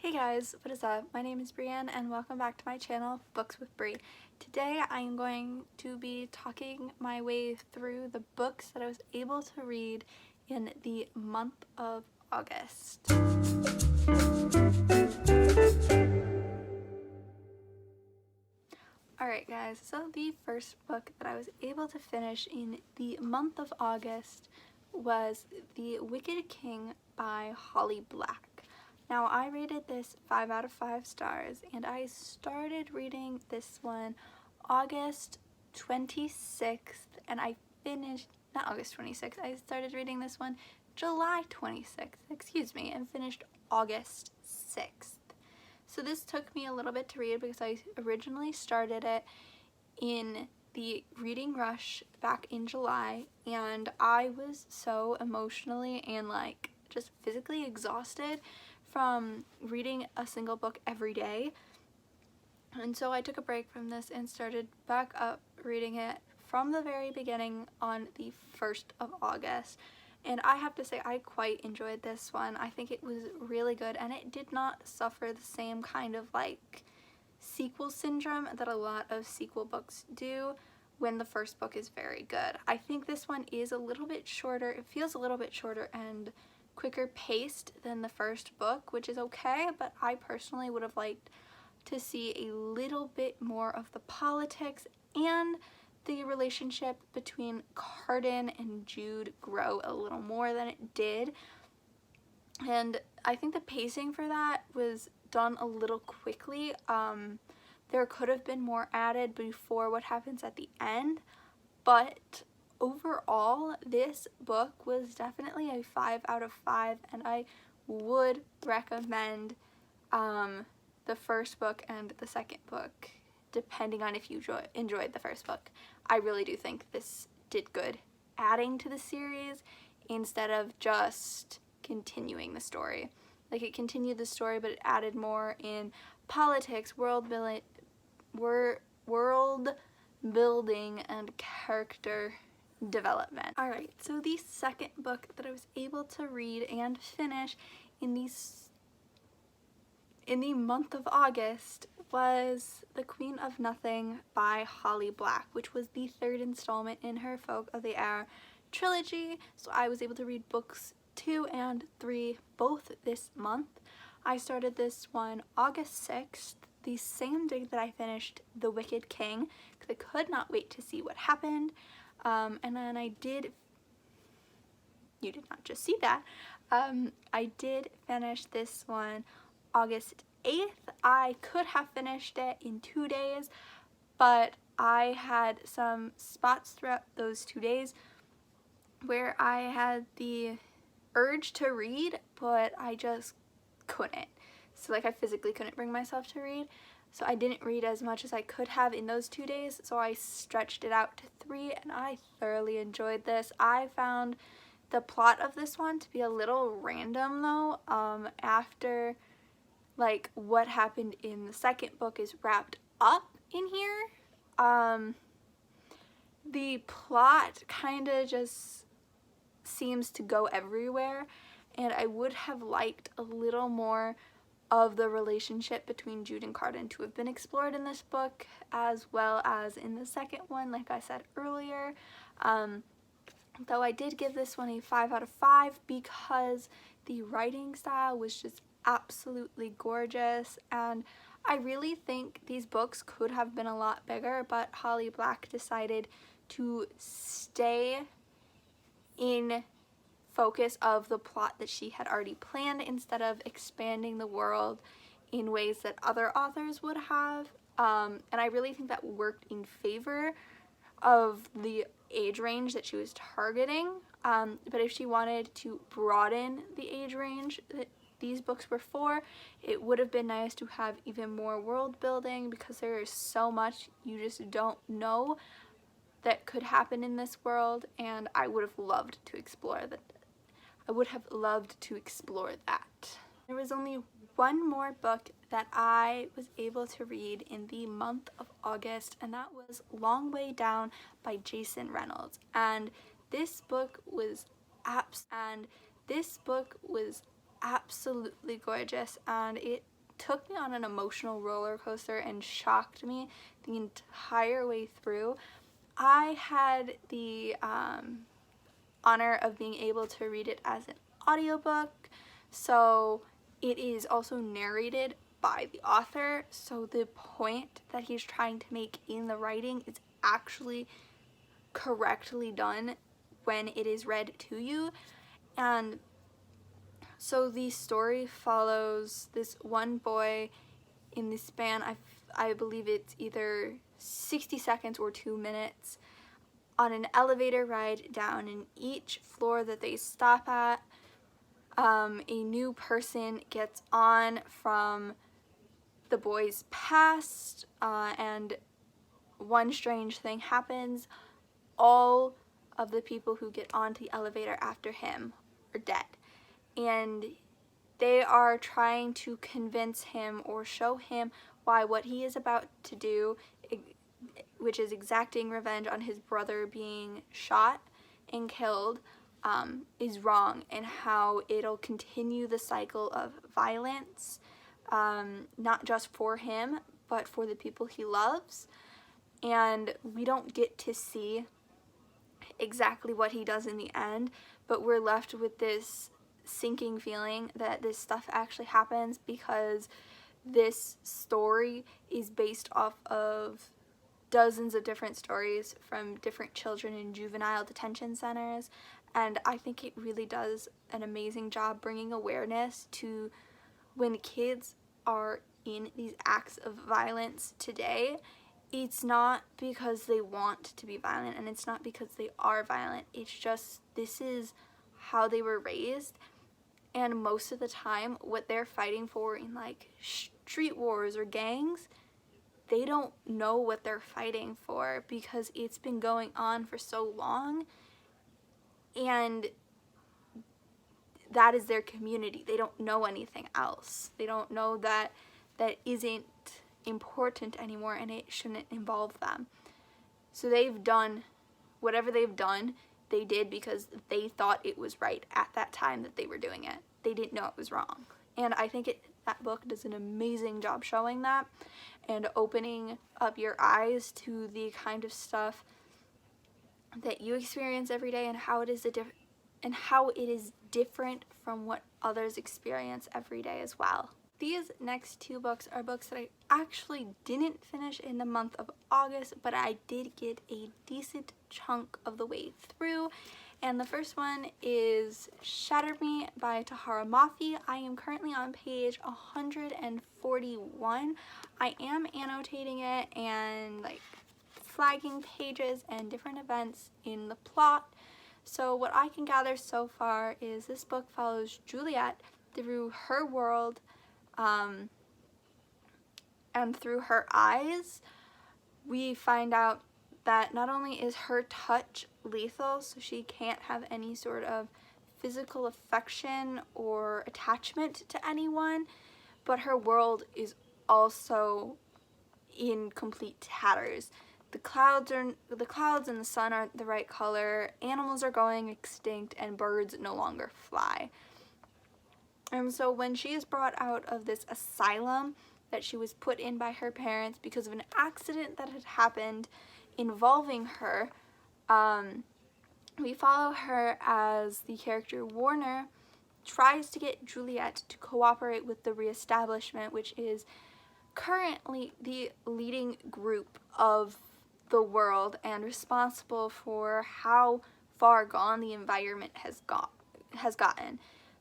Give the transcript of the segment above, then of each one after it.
Hey guys, what is up? My name is Brienne and welcome back to my channel, Books with Brie. Today I am going to be talking my way through the books that I was able to read in the month of August. Alright guys, so the first book that I was able to finish in the month of August was The Wicked King by Holly Black. Now I rated this 5 out of 5 stars and I started reading this one August 26th and I finished, not August 26th, I started reading this one July 26th, and finished August 6th. So this took me a little bit to read because I originally started it in the reading rush back in July and I was so emotionally and just physically exhausted from reading a single book every day, and so I took a break from this and started back up reading it from the very beginning on the 1st of August. And I have to say I quite enjoyed this one. I think it was really good and it did not suffer the same kind of sequel syndrome that a lot of sequel books do when the first book is very good. I think this one is a little bit shorter. It feels a little bit shorter and quicker paced than the first book, which is okay, but I personally would have liked to see a little bit more of the politics and the relationship between Carden and Jude grow a little more than it did. And I think the pacing for that was done a little quickly. There could have been more added before what happens at the end, but overall, this book was definitely a 5 out of 5, and I would recommend the first book and the second book, depending on if you enjoyed the first book. I really do think this did good adding to the series instead of just continuing the story. It continued the story, but it added more in politics, world building, and character development. Alright, so the second book that I was able to read and finish in the month of August was The Queen of Nothing by Holly Black, which was the third installment in her Folk of the Air trilogy. So I was able to read books 2 and 3 both this month. I started this one August 6th, the same day that I finished The Wicked King, because I could not wait to see what happened. And then you did not just see that, I did finish this one August 8th. I could have finished it in 2 days, but I had some spots throughout those 2 days where I had the urge to read, but I just couldn't. So I physically couldn't bring myself to read. So I didn't read as much as I could have in those 2 days, so I stretched it out to 3, and I thoroughly enjoyed this. I found the plot of this one to be a little random though. After what happened in the second book is wrapped up in here, the plot kind of just seems to go everywhere, and I would have liked a little more of the relationship between Jude and Carden to have been explored in this book as well as in the second one, like I said earlier. Though I did give this one a 5 out of 5 because the writing style was just absolutely gorgeous, and I really think these books could have been a lot bigger, but Holly Black decided to stay in focus of the plot that she had already planned instead of expanding the world in ways that other authors would have, and I really think that worked in favor of the age range that she was targeting. But if she wanted to broaden the age range that these books were for, it would have been nice to have even more world building, because there is so much you just don't know that could happen in this world, and I would have loved to explore that. There was only one more book that I was able to read in the month of August, and that was Long Way Down by Jason Reynolds. And this book was absolutely gorgeous, and it took me on an emotional roller coaster and shocked me the entire way through. I had the honor of being able to read it as an audiobook, so it is also narrated by the author, so the point that he's trying to make in the writing is actually correctly done when it is read to you. And so the story follows this one boy in the span, I believe it's either 60 seconds or 2 minutes, on an elevator ride down, and each floor that they stop at, a new person gets on from the boy's past, and one strange thing happens. All of the people who get onto the elevator after him are dead, and they are trying to convince him or show him why what he is about to do, which is exacting revenge on his brother being shot and killed, is wrong, and how it'll continue the cycle of violence, not just for him, but for the people he loves. And we don't get to see exactly what he does in the end, but we're left with this sinking feeling that this stuff actually happens, because this story is based off of dozens of different stories from different children in juvenile detention centers, and I think it really does an amazing job bringing awareness to when kids are in these acts of violence today. It's not because they want to be violent, and it's not because they are violent. It's just this is how they were raised, and most of the time what they're fighting for in like street wars or gangs, they don't know what they're fighting for because it's been going on for so long, and that is their community. They don't know anything else. They don't know that that isn't important anymore and it shouldn't involve them. So they've done whatever they've done, they did because they thought it was right at that time that they were doing it. They didn't know it was wrong. And I think that book does an amazing job showing that and opening up your eyes to the kind of stuff that you experience every day, and how it is different from what others experience every day as well. These next two books are books that I actually didn't finish in the month of August, but I did get a decent chunk of the way through. And the first one is Shatter Me by Tahara Mafi. I am currently on page 141. I am annotating it and like flagging pages and different events in the plot. So what I can gather so far is this book follows Juliet through her world, and through her eyes. We find out that not only is her touch lethal, so she can't have any sort of physical affection or attachment to anyone, but her world is also in complete tatters. The clouds and the sun aren't the right color, animals are going extinct, and birds no longer fly. And so when she is brought out of this asylum that she was put in by her parents because of an accident that had happened involving her, we follow her as the character Warner tries to get Juliet to cooperate with the reestablishment, which is currently the leading group of the world and responsible for how far gone the environment has gotten.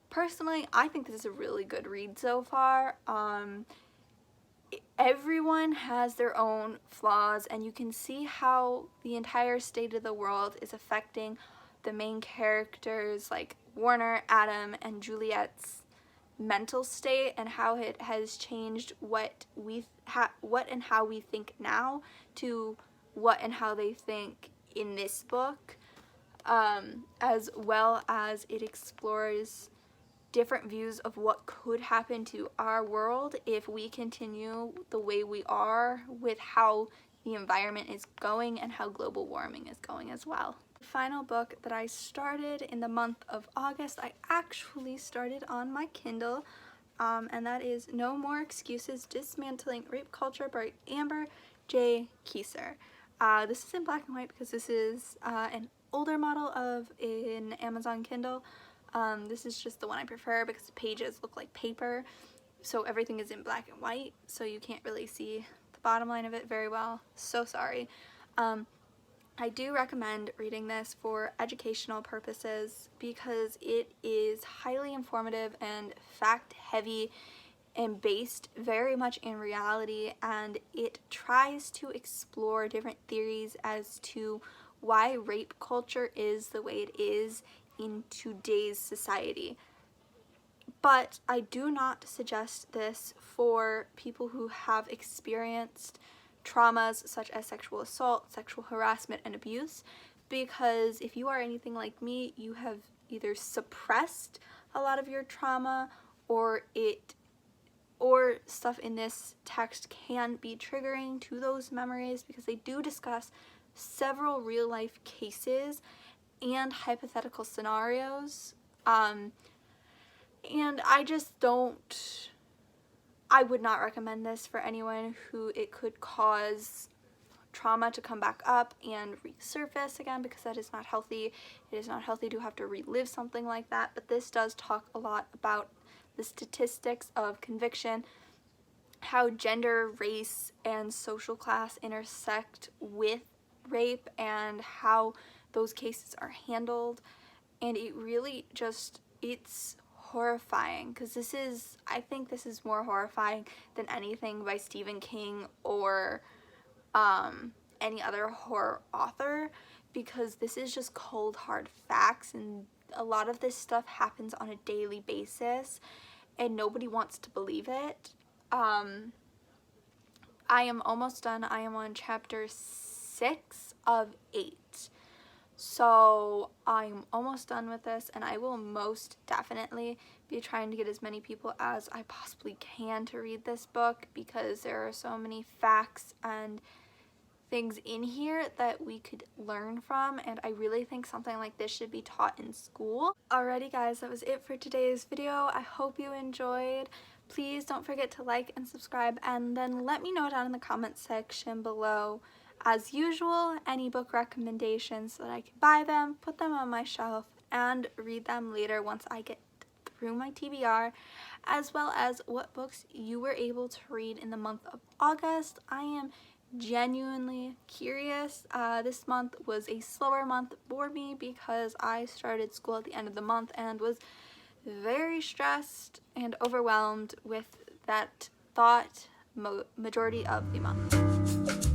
Personally, I think this is a really good read so far. Everyone has their own flaws, and you can see how the entire state of the world is affecting the main characters like Warner, Adam, and Juliet's mental state, and how it has changed what and how we think now to what and how they think in this book, as well as it explores different views of what could happen to our world if we continue the way we are with how the environment is going and how global warming is going as well. The final book that I started in the month of August, I actually started on my Kindle. and that is No More Excuses, Dismantling Rape Culture by Amber J. Kieser. This is in black and white because this is an older model of an Amazon Kindle. This is just the one I prefer because the pages look like paper, so everything is in black and white, so you can't really see the bottom line of it very well. So sorry. I do recommend reading this for educational purposes because it is highly informative and fact heavy and based very much in reality, and it tries to explore different theories as to why rape culture is the way it is in today's society. But I do not suggest this for people who have experienced traumas such as sexual assault, sexual harassment, and abuse, because if you are anything like me, you have either suppressed a lot of your trauma, or stuff in this text can be triggering to those memories, because they do discuss several real life cases and hypothetical scenarios. And I would not recommend this for anyone who it could cause trauma to come back up and resurface again, because that is not healthy. It is not healthy to have to relive something like that. But this does talk a lot about the statistics of conviction, how gender, race, and social class intersect with rape, and how those cases are handled. And it really just, it's horrifying, because I think this is more horrifying than anything by Stephen King or any other horror author, because this is just cold hard facts, and a lot of this stuff happens on a daily basis and nobody wants to believe it. I am almost done. I am on chapter 6 of 8. So I'm almost done with this, and I will most definitely be trying to get as many people as I possibly can to read this book, because there are so many facts and things in here that we could learn from, and I really think something like this should be taught in school. Alrighty guys, that was it for today's video. I hope you enjoyed. Please don't forget to like and subscribe, and then let me know down in the comments section below, as usual, any book recommendations so that I can buy them, put them on my shelf, and read them later once I get through my TBR, as well as what books you were able to read in the month of August. I am genuinely curious. This month was a slower month for me because I started school at the end of the month and was very stressed and overwhelmed with that thought majority of the month.